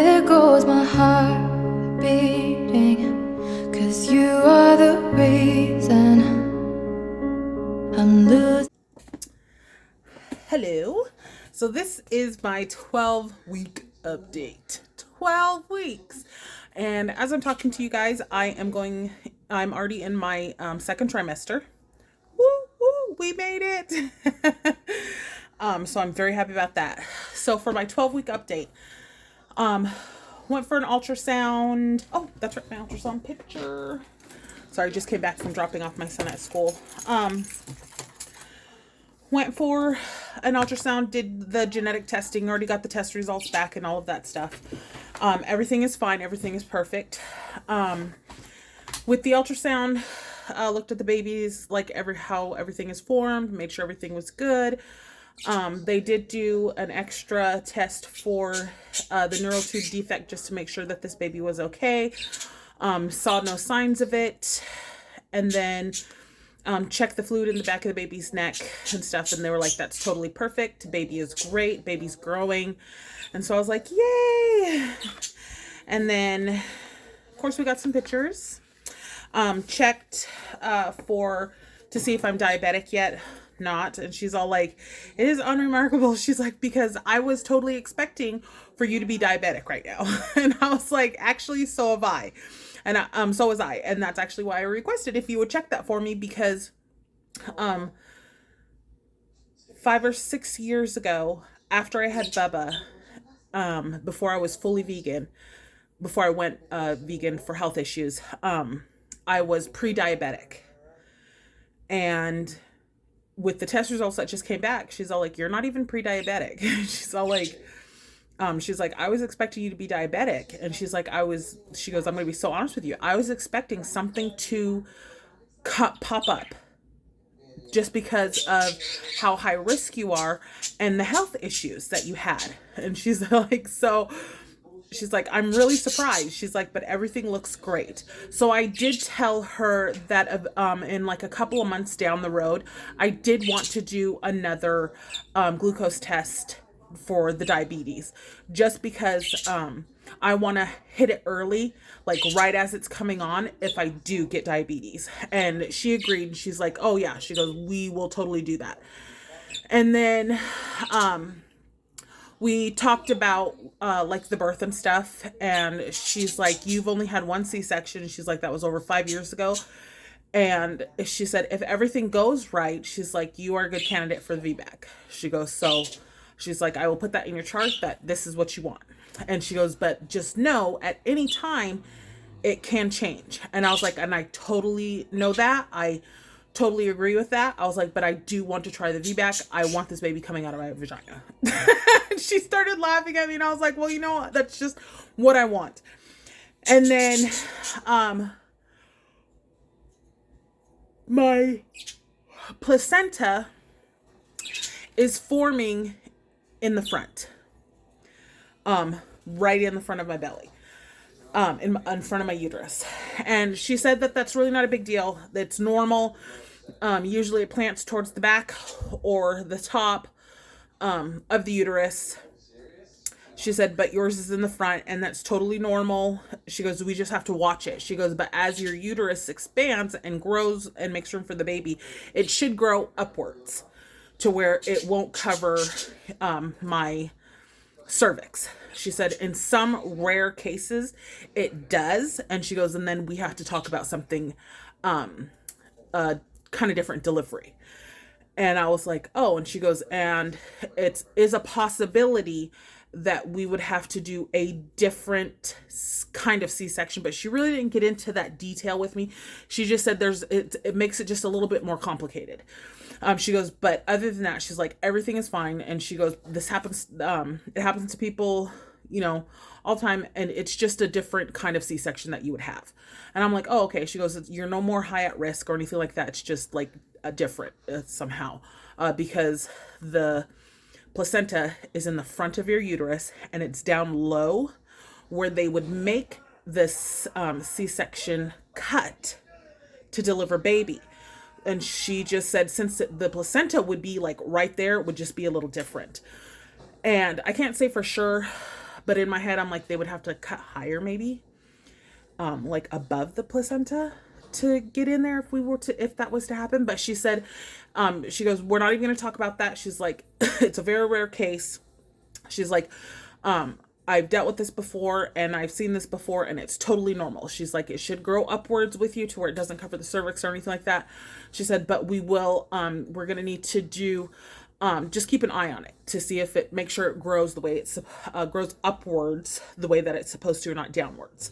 there goes my heart beating, 'cause you are the reason I'm losing. Hello. So this is my 12-week update. 12 weeks. And as I'm talking to you guys, I'm already in my second trimester. Woo, woo, we made it. So I'm very happy about that. So for my 12-week update, um, went for an ultrasound. Oh, that's right, my ultrasound picture. Sorry, just came back from dropping off my son at school. Went for an ultrasound, did the genetic testing, already got the test results back and all of that stuff. Everything is fine, everything is perfect. With the ultrasound, looked at the babies, like how everything is formed, made sure everything was good. They did do an extra test for the neural tube defect just to make sure that this baby was okay. Saw no signs of it. And then checked the fluid in the back of the baby's neck and stuff, and they were like, that's totally perfect. Baby is great. Baby's growing. And so I was like, yay. And then, of course, we got some pictures. Checked to see if I'm diabetic yet. Not. And she's all like, it is unremarkable. She's like, because I was totally expecting for you to be diabetic right now. And I was like, actually, so have I. And so was I. And that's actually why I requested if you would check that for me, because 5 or 6 years ago, after I had Bubba, before I was fully vegan, before I went vegan for health issues, I was pre-diabetic. And with the test results that just came back, she's all like, you're not even pre-diabetic. She's all like, she's like, I was expecting you to be diabetic. And she's like, she goes, I'm going to be so honest with you. I was expecting something to pop up just because of how high risk you are and the health issues that you had. And she's like, she's like, I'm really surprised. She's like, but everything looks great. So I did tell her that in like a couple of months down the road, I did want to do another glucose test for the diabetes, just because I want to hit it early, like right as it's coming on, if I do get diabetes. And she agreed. She's like, oh yeah, she goes, we will totally do that. And then we talked about like the birth and stuff, and she's like, you've only had one C-section. She's like, that was over 5 years ago. And she said, if everything goes right, she's like, you are a good candidate for the VBAC. She goes, so she's like, I will put that in your chart that this is what you want. And she goes, but just know at any time it can change. And I was like, and I totally know that. I totally agree with that. I was like, but I do want to try the VBAC. I want this baby coming out of my vagina. She started laughing at me, and I was like, well, you know what? That's just what I want. And then my placenta is forming in the front, right in the front of my belly, in front of my uterus. And she said that that's really not a big deal. It's normal. Usually it plants towards the back or the top of the uterus. She said, but yours is in the front, and that's totally normal. She goes, we just have to watch it. She goes, but as your uterus expands and grows and makes room for the baby, it should grow upwards to where it won't cover my cervix. She said, in some rare cases, it does. And she goes, and then we have to talk about something kind of different delivery. And I was like, oh, and she goes, and it is a possibility that we would have to do a different kind of C-section, but she really didn't get into that detail with me. She just said it makes it just a little bit more complicated. She goes, but other than that, she's like, everything is fine. And she goes, this happens, it happens to people, all the time. And it's just a different kind of C-section that you would have. And I'm like, oh, okay. She goes, you're no more high at risk or anything like that. It's just like a different somehow, because the placenta is in the front of your uterus and it's down low where they would make this C-section cut to deliver baby. And she just said, since the placenta would be like right there, it would just be a little different. And I can't say for sure, But in my head, I'm like, they would have to cut higher maybe, like above the placenta to get in there if that was to happen. But she said, she goes, we're not even going to talk about that. She's like, it's a very rare case. She's like, I've dealt with this before and I've seen this before and it's totally normal. She's like, it should grow upwards with you to where it doesn't cover the cervix or anything like that. She said, but we're going to need to do, just keep an eye on it to see if make sure it grows the way it's, grows upwards the way that it's supposed to, not downwards.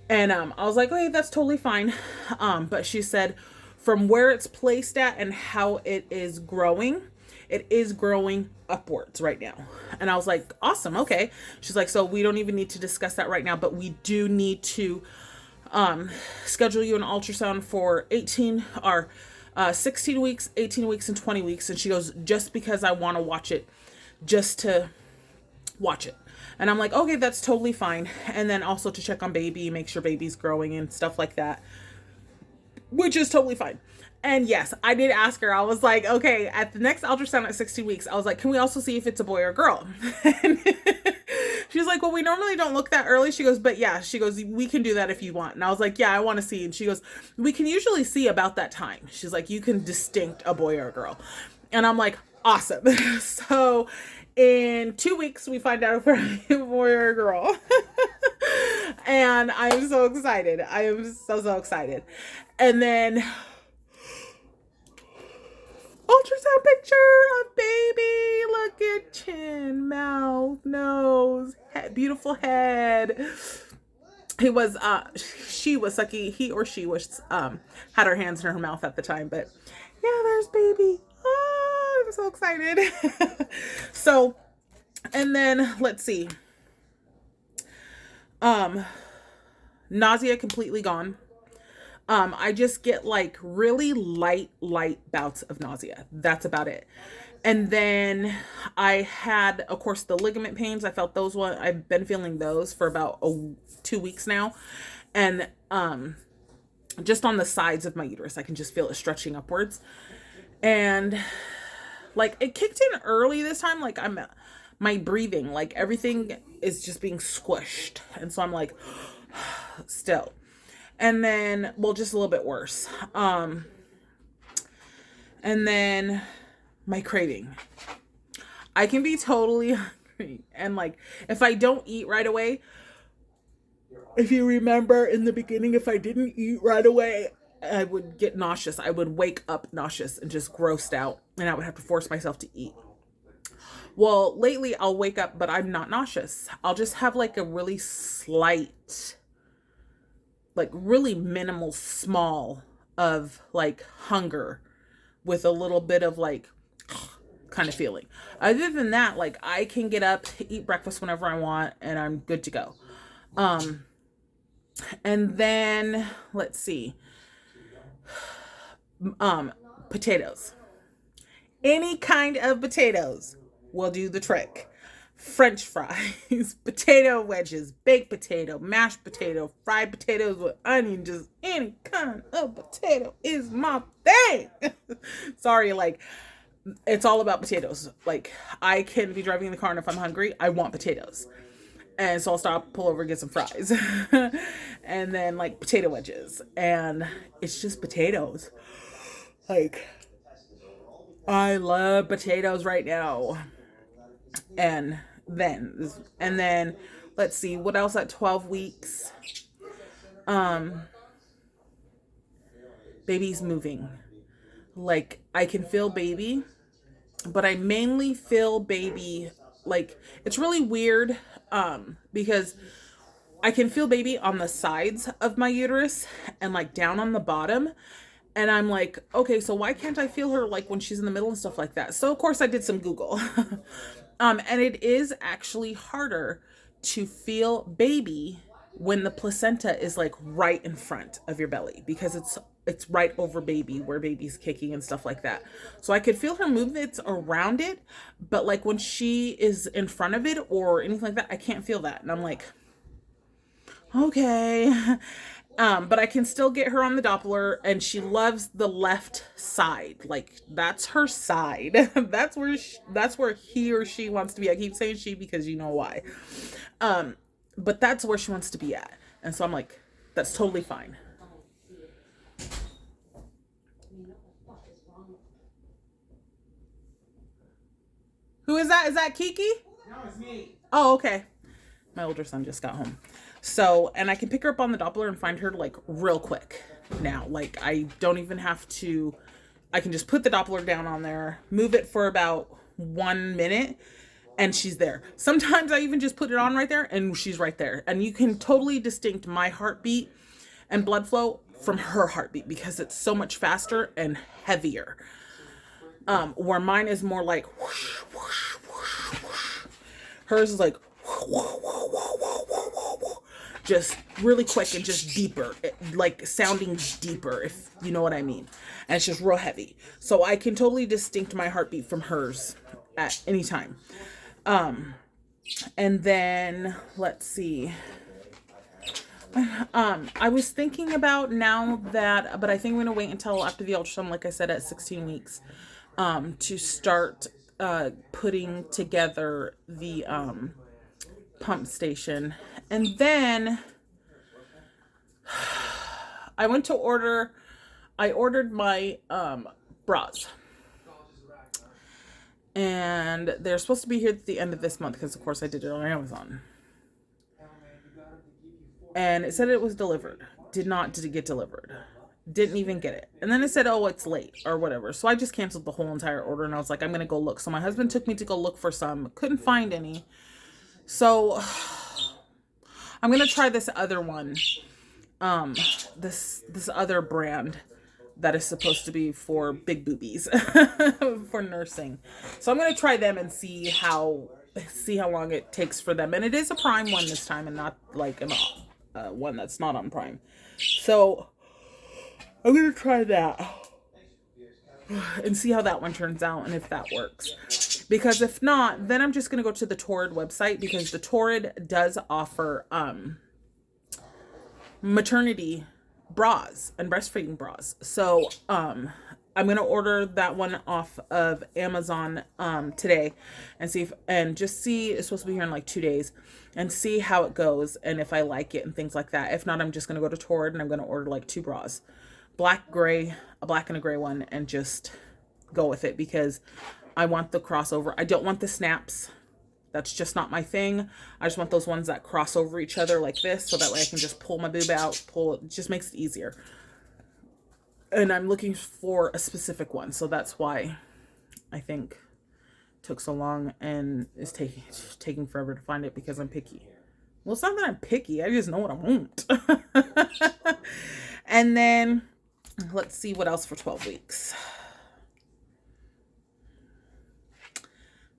And, I was like, okay, that's totally fine. But she said from where it's placed at and how it is growing upwards right now. And I was like, awesome. Okay. She's like, so we don't even need to discuss that right now, but we do need to, schedule you an ultrasound for 16 weeks, 18 weeks, and 20 weeks. And she goes, just because I want to watch it, just to watch it. And I'm like, okay, that's totally fine. And then also to check on baby, make sure baby's growing and stuff like that, which is totally fine. And yes, I did ask her. I was like, okay, at the next ultrasound at 16 weeks, I was like, can we also see if it's a boy or a girl? And she was like, well, we normally don't look that early. She goes, but yeah, she goes, we can do that if you want. And I was like, yeah, I want to see. And she goes, we can usually see about that time. She's like, you can distinct a boy or a girl. And I'm like, awesome. So in 2 weeks, we find out if we're a boy or a girl. And I'm so excited. I am so excited. And then ultrasound picture of baby. Look at chin, mouth, nose, head, beautiful head. He was she was sucky. He or she was had her hands in her mouth at the time, but yeah, there's baby. Oh, I'm so excited. So, and then let's see. Nausea completely gone. I just get like really light bouts of nausea. That's about it. And then I had, of course, the ligament pains. I felt those one. I've been feeling those for about 2 weeks now. And, just on the sides of my uterus, I can just feel it stretching upwards. And like it kicked in early this time. Like my breathing, like everything is just being squished. And so I'm like, still. And then, well, just a little bit worse. And then my craving. I can be totally hungry. And like, if I don't eat right away, if you remember in the beginning, if I didn't eat right away, I would get nauseous. I would wake up nauseous and just grossed out. And I would have to force myself to eat. Well, lately I'll wake up, but I'm not nauseous. I'll just have like a really slight, like really minimal small of like hunger with a little bit of like kind of feeling. Other than that, like I can get up, eat breakfast whenever I want, and I'm good to go. And then let's see. Potatoes. Any kind of potatoes will do the trick. French fries, potato wedges, baked potato, mashed potato, fried potatoes with onion, just any kind of potato is my thing. Sorry, like, it's all about potatoes. Like, I can be driving in the car and if I'm hungry, I want potatoes. And so I'll stop, pull over, get some fries. And then, like, potato wedges. And it's just potatoes. Like, I love potatoes right now. And then let's see what else at 12 weeks. Baby's moving. Like I can feel baby, but I mainly feel baby like it's really weird because I can feel baby on the sides of my uterus and like down on the bottom. And I'm like, okay, so why can't I feel her like when she's in the middle and stuff like that? So of course I did some Google. And it is actually harder to feel baby when the placenta is like right in front of your belly because it's right over baby where baby's kicking and stuff like that. So I could feel her movements around it, but like when she is in front of it or anything like that, I can't feel that. And I'm like, okay. But I can still get her on the Doppler, and she loves the left side. Like, that's her side. That's where he or she wants to be. I keep saying she because you know why. But that's where she wants to be at. And so I'm like, that's totally fine. Who is that? Is that Kiki? No, it's me. Oh, okay. My older son just got home. So, and I can pick her up on the Doppler and find her like real quick now. Like, I don't even have to, I can just put the Doppler down on there, move it for about 1 minute, and she's there. Sometimes I even just put it on right there and she's right there. And you can totally distinct my heartbeat and blood flow from her heartbeat because it's so much faster and heavier. Where mine is more like whoosh, whoosh, whoosh, whoosh. Hers is like just really quick and just deeper, like sounding deeper, if you know what I mean. And it's just real heavy. So I can totally distinct my heartbeat from hers at any time. And then let's see. I was thinking about now that, but I think I'm going to wait until after the ultrasound, like I said, at 16 weeks, to start, putting together the, pump station. And then I ordered my, bras. And they're supposed to be here at the end of this month because, of course, I did it on Amazon. And it said it was delivered. Did not get delivered. Didn't even get it. And then it said, oh, it's late or whatever. So I just canceled the whole entire order and I was like, I'm going to go look. So my husband took me to go look for some. Couldn't find any. So I'm going to try this other one. This other brand that is supposed to be for big boobies for nursing. So I'm going to try them and see how long it takes for them. And it is a Prime one this time and not like one that's not on Prime. So I'm going to try that and see how that one turns out and if that works. Because if not, then I'm just going to go to the Torrid website because the Torrid does offer maternity bras and breastfeeding bras. So I'm going to order that one off of Amazon today and see if, and just see, it's supposed to be here in like 2 days, and see how it goes and if I like it and things like that. If not, I'm just going to go to Torrid and I'm going to order like 2 bras. Black, gray, a black and a gray one, and just go with it because I want the crossover. I don't want the snaps. That's just not my thing. I just want those ones that cross over each other like this, so that way I can just pull my boob out, it just makes it easier. And I'm looking for a specific one, so that's why I think it took so long and is taking forever to find it because I'm picky. Well, it's not that I'm picky. I just know what I want. And then let's see what else for 12 weeks.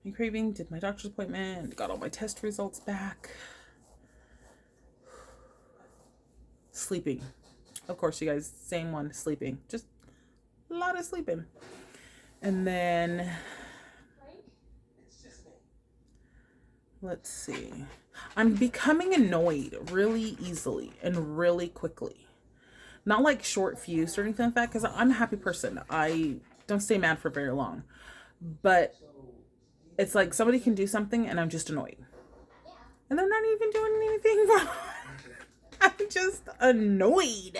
My craving, did my doctor's appointment, got all my test results back. Sleeping. Of course, you guys, same one, sleeping. Just a lot of sleeping. And then, let's see. I'm becoming annoyed really easily and really quickly. Not like short fused or anything like that, because I'm a happy person. I don't stay mad for very long. But it's like somebody can do something and I'm just annoyed. And they're not even doing anything wrong. I'm just annoyed.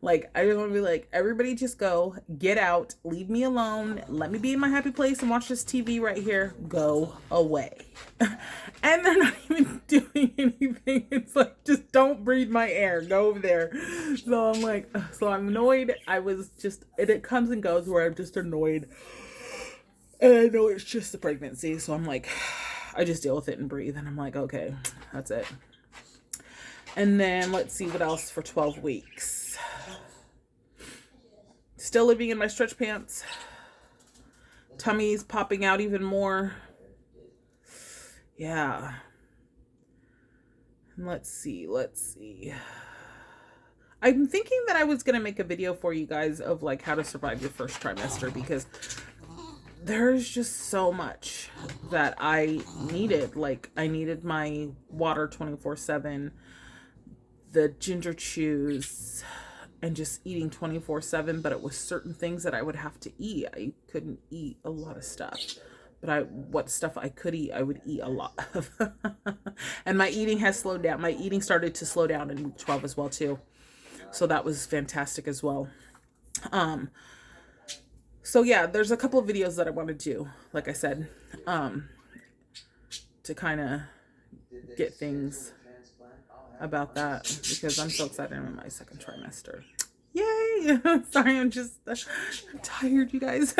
Like, I just want to be like, everybody just go, get out, leave me alone, let me be in my happy place and watch this TV right here, go away. And they're not even doing anything. It's like, just don't breathe my air, go over there. So I'm like, so I'm annoyed. It comes and goes where I'm just annoyed. And I know it's just the pregnancy. So I'm like, I just deal with it and breathe. And I'm like, okay, that's it. And then let's see what else for 12 weeks. Still living in my stretch pants. Tummy's popping out even more. Yeah. Let's see. I'm thinking that I was going to make a video for you guys of like how to survive your first trimester, because there's just so much that I needed. Like, I needed my water 24/7. the ginger chews and just eating 24/7, but it was certain things that I would have to eat. I couldn't eat a lot of stuff, but what stuff I could eat, I would eat a lot of. And my eating has slowed down. My eating started to slow down in week 12 as well too. So that was fantastic as well. So yeah, there's a couple of videos that I want to do, like I said, to kind of get things about that, because I'm so excited. I'm in my second trimester. Yay! Sorry, I'm tired, you guys.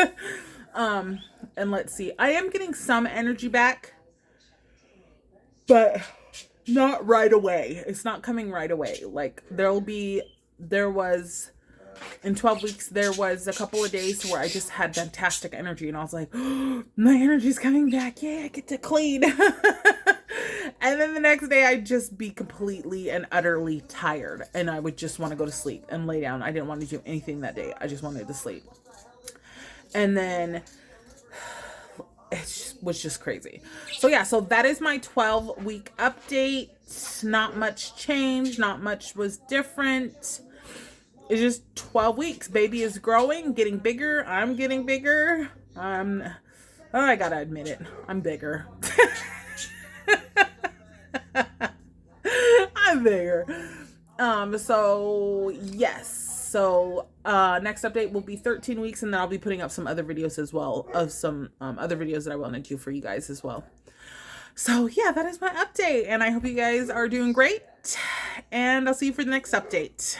And let's see. I am getting some energy back, but not right away. It's not coming right away. Like there was in 12 weeks, there was a couple of days where I just had fantastic energy, and I was like, oh, my energy's coming back. Yay, I get to clean. And then the next day I'd just be completely and utterly tired, and I would just want to go to sleep and lay down. I didn't want to do anything that day. I just wanted to sleep. And then it was just crazy. So yeah, so that is my 12-week update. Not much changed. Not much was different. It's just 12 weeks. Baby is growing, getting bigger. I'm getting bigger. I gotta admit it. I'm bigger. I'm bigger. So yes. So next update will be 13 weeks, and then I'll be putting up some other videos as well of some other videos that I want to do for you guys as well. So yeah, that is my update, and I hope you guys are doing great, and I'll see you for the next update.